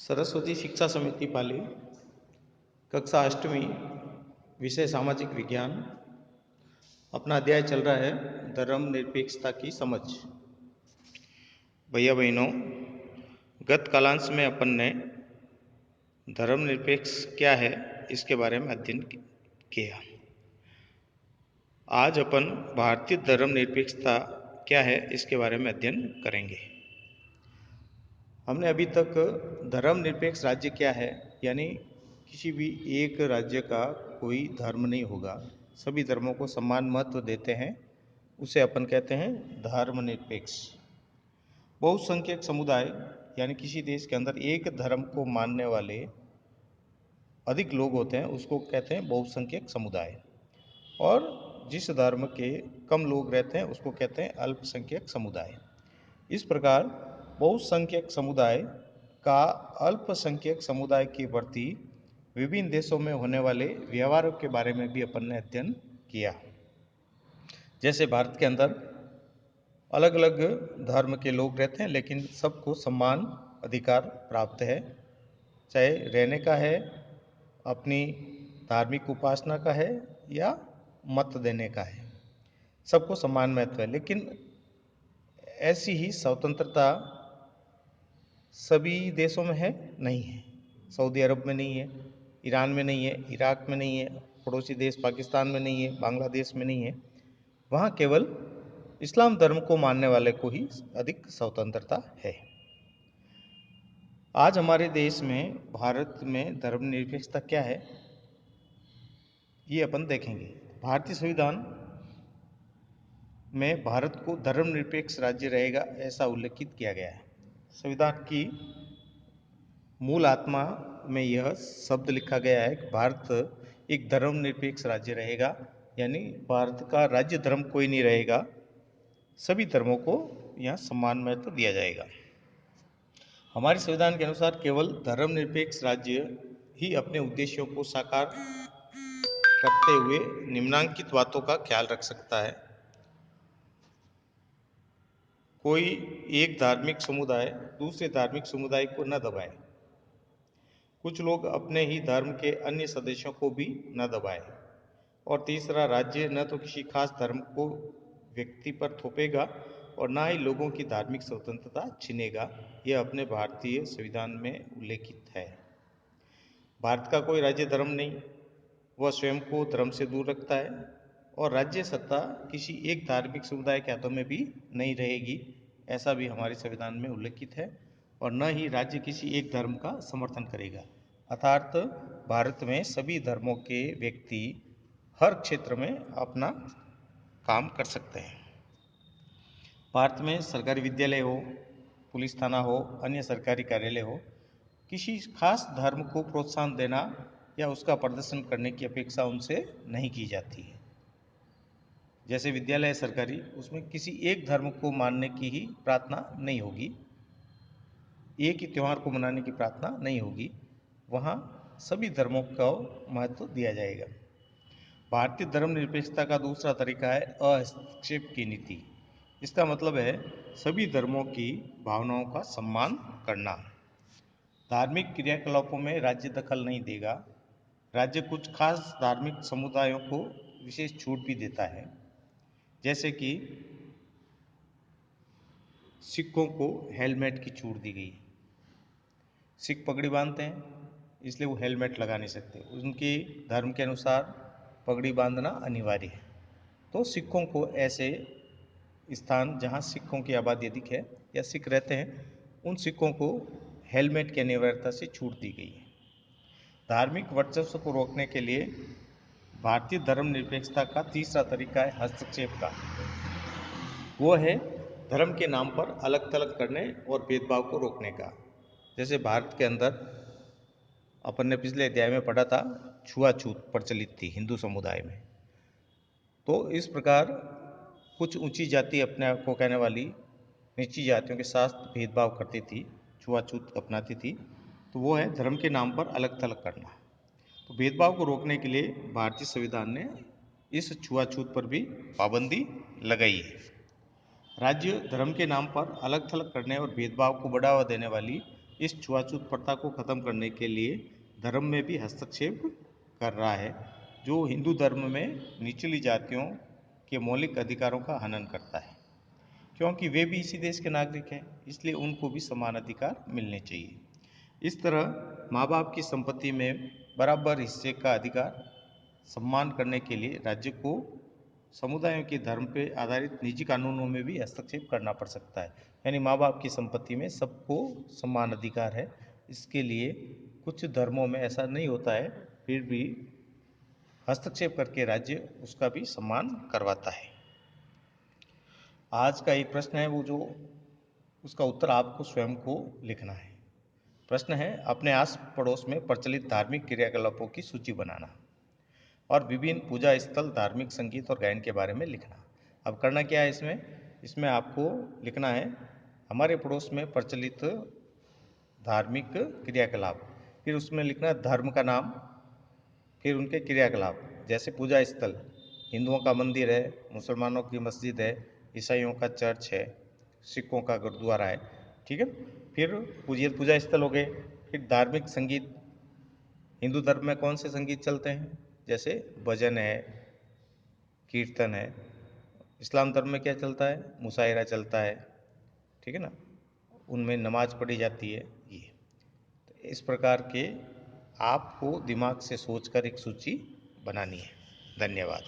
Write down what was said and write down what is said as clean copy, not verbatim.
सरस्वती शिक्षा समिति पाली कक्षा अष्टवीं विषय सामाजिक विज्ञान। अपना अध्याय चल रहा है धर्मनिरपेक्षता की समझ। भैया बहनों, गत कालांश में अपन ने धर्मनिरपेक्ष क्या है इसके बारे में अध्ययन किया। आज अपन भारतीय धर्मनिरपेक्षता क्या है इसके बारे में अध्ययन करेंगे। हमने अभी तक धर्मनिरपेक्ष राज्य क्या है, यानी किसी भी एक राज्य का कोई धर्म नहीं होगा, सभी धर्मों को समान महत्व देते हैं, उसे अपन कहते हैं धर्मनिरपेक्ष। बहुसंख्यक समुदाय यानी किसी देश के अंदर एक धर्म को मानने वाले अधिक लोग होते हैं, उसको कहते हैं बहुसंख्यक समुदाय। और जिस धर्म के कम लोग रहते हैं उसको कहते हैं अल्पसंख्यक समुदाय। इस प्रकार बहुसंख्यक समुदाय का अल्पसंख्यक समुदाय के प्रति विभिन्न देशों में होने वाले व्यवहारों के बारे में भी अपन ने अध्ययन किया। जैसे भारत के अंदर अलग अलग धर्म के लोग रहते हैं, लेकिन सबको समान अधिकार प्राप्त है, चाहे रहने का है, अपनी धार्मिक उपासना का है या मत देने का है, सबको समान महत्व है। लेकिन ऐसी ही स्वतंत्रता सभी देशों में है नहीं है। सऊदी अरब में नहीं है, ईरान में नहीं है, इराक में नहीं है, पड़ोसी देश पाकिस्तान में नहीं है, बांग्लादेश में नहीं है। वहाँ केवल इस्लाम धर्म को मानने वाले को ही अधिक स्वतंत्रता है। आज हमारे देश में, भारत में धर्मनिरपेक्षता क्या है ये अपन देखेंगे। भारतीय संविधान में भारत को धर्मनिरपेक्ष राज्य रहेगा ऐसा उल्लेखित किया गया है। संविधान की मूल आत्मा में यह शब्द लिखा गया है कि भारत एक धर्मनिरपेक्ष राज्य रहेगा, यानी भारत का राज्य धर्म कोई नहीं रहेगा, सभी धर्मों को यहाँ समान महत्व दिया जाएगा। हमारे संविधान के अनुसार केवल धर्मनिरपेक्ष राज्य ही अपने उद्देश्यों को साकार करते हुए निम्नलिखित बातों का ख्याल रख सकता है। कोई एक धार्मिक समुदाय दूसरे धार्मिक समुदाय को न दबाए, कुछ लोग अपने ही धर्म के अन्य सदस्यों को भी न दबाए, और तीसरा, राज्य न तो किसी खास धर्म को व्यक्ति पर थोपेगा और न ही लोगों की धार्मिक स्वतंत्रता छीनेगा। यह अपने भारतीय संविधान में उल्लेखित है। भारत का कोई राज्य धर्म नहीं, वह स्वयं को धर्म से दूर रखता है, और राज्य सत्ता किसी एक धार्मिक समुदाय के हाथों में भी नहीं रहेगी, ऐसा भी हमारे संविधान में उल्लेखित है। और न ही राज्य किसी एक धर्म का समर्थन करेगा। अर्थात भारत में सभी धर्मों के व्यक्ति हर क्षेत्र में अपना काम कर सकते हैं। भारत में सरकारी विद्यालय हो, पुलिस थाना हो, अन्य सरकारी कार्यालय हो, किसी खास धर्म को प्रोत्साहन देना या उसका प्रदर्शन करने की अपेक्षा उनसे नहीं की जाती है। जैसे विद्यालय है सरकारी, उसमें किसी एक धर्म को मानने की ही प्रार्थना नहीं होगी, एक ही त्यौहार को मनाने की प्रार्थना नहीं होगी, वहाँ सभी धर्मों को महत्व दिया जाएगा। भारतीय धर्मनिरपेक्षता का दूसरा तरीका है अहस्तक्षेप की नीति। इसका मतलब है सभी धर्मों की भावनाओं का सम्मान करना। धार्मिक क्रियाकलापों में राज्य दखल नहीं देगा। राज्य कुछ खास धार्मिक समुदायों को विशेष छूट भी देता है, जैसे कि सिखों को हेलमेट की छूट दी गई। सिख पगड़ी बांधते हैं, इसलिए वो हेलमेट लगा नहीं सकते, उनके धर्म के अनुसार पगड़ी बांधना अनिवार्य है। तो सिखों को ऐसे स्थान जहाँ सिखों की आबादी अधिक है या सिख रहते हैं, उन सिखों को हेलमेट की अनिवार्यता से छूट दी गई है। धार्मिक वर्चस्व को रोकने के लिए भारतीय धर्मनिरपेक्षता का तीसरा तरीका है हस्तक्षेप का। वो है धर्म के नाम पर अलग थलग करने और भेदभाव को रोकने का। जैसे भारत के अंदर अपन ने पिछले अध्याय में पढ़ा था, छुआछूत प्रचलित थी हिंदू समुदाय में। तो इस प्रकार कुछ ऊंची जाति अपने आप को कहने वाली नीची जातियों के साथ भेदभाव करती थी, छुआछूत अपनाती थी। तो वो है धर्म के नाम पर अलग थलग करना। तो भेदभाव को रोकने के लिए भारतीय संविधान ने इस छुआछूत पर भी पाबंदी लगाई है। राज्य धर्म के नाम पर अलग थलग करने और भेदभाव को बढ़ावा देने वाली इस छुआछूत प्रथा को खत्म करने के लिए धर्म में भी हस्तक्षेप कर रहा है, जो हिंदू धर्म में निचली जातियों के मौलिक अधिकारों का हनन करता है। क्योंकि वे भी इसी देश के नागरिक हैं, इसलिए उनको भी समान अधिकार मिलने चाहिए। इस तरह माँ बाप की संपत्ति में बराबर हिस्से का अधिकार सम्मान करने के लिए राज्य को समुदायों के धर्म पर आधारित निजी कानूनों में भी हस्तक्षेप करना पड़ सकता है। यानी माँ बाप की संपत्ति में सबको समान अधिकार है, इसके लिए कुछ धर्मों में ऐसा नहीं होता है, फिर भी हस्तक्षेप करके राज्य उसका भी सम्मान करवाता है। आज का एक प्रश्न है, वो जो उसका उत्तर आपको स्वयं को लिखना है। प्रश्न है, अपने आस पड़ोस में प्रचलित धार्मिक क्रियाकलापों की सूची बनाना और विभिन्न पूजा स्थल, धार्मिक संगीत और गायन के बारे में लिखना। अब करना क्या है इसमें आपको लिखना है हमारे पड़ोस में प्रचलित धार्मिक क्रियाकलाप, फिर उसमें लिखना है धर्म का नाम, फिर उनके क्रियाकलाप, जैसे पूजा स्थल, हिंदुओं का मंदिर है, मुसलमानों की मस्जिद है, ईसाइयों का चर्च है, सिखों का गुरुद्वारा है, ठीक है। फिर पूजा स्थल हो गए। फिर धार्मिक संगीत, हिंदू धर्म में कौन से संगीत चलते हैं, जैसे भजन है, कीर्तन है। इस्लाम धर्म में क्या चलता है, मुशायरा चलता है, ठीक है ना, उनमें नमाज पढ़ी जाती है। ये तो इस प्रकार के आपको दिमाग से सोचकर एक सूची बनानी है। धन्यवाद।